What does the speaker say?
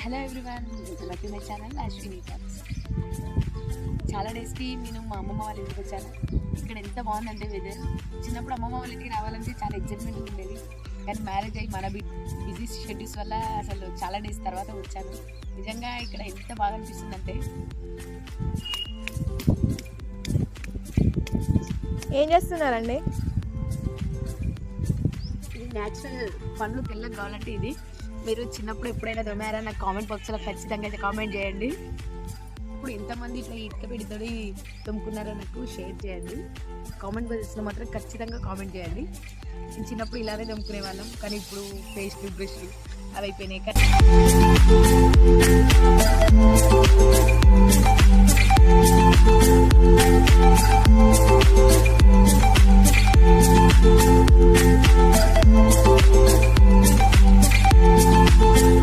Hello everyone, welcome to my channel Ashwini talks. చాలా డేస్కి నేను మా అమ్మమ్మ వాళ్ళ ఇంటికి వచ్చాను. ఇక్కడ ఎంత బాగుందంటే వెదర్. చిన్నప్పుడు అమ్మమ్మ వాళ్ళ ఇంటికి రావాలంటే చాలా ఎగ్జైట్మెంట్ ఉండేది, కానీ మ్యారేజ్ అయ్యి మన బిజీ షెడ్యూల్స్ వల్ల అసలు చాలా డేస్ తర్వాత వచ్చాను. నిజంగా ఇక్కడ ఎంత బాగా అనిపిస్తుందంటే. ఏం చేస్తున్నారండి? ఇది న్యాచురల్ పండ్లు తెల్లగా కావాలంటే ఇది. మీరు చిన్నప్పుడు ఎప్పుడైనా దొమ్మారా నాకు కామెంట్ బాక్స్లో ఖచ్చితంగా అయితే కామెంట్ చేయండి. ఇప్పుడు ఎంతమంది ఇట్లా ఇటుక పెడితోడి తుమ్ముకున్నారో నాకు షేర్ చేయండి. కామెంట్ బాక్స్లో మాత్రం ఖచ్చితంగా కామెంట్ చేయండి. నేను చిన్నప్పుడు ఇలానే దమ్ముకునే వాళ్ళం, కానీ ఇప్పుడు పేస్ట్లు బ్రష్లు అవి అయిపోయినాయి. కానీ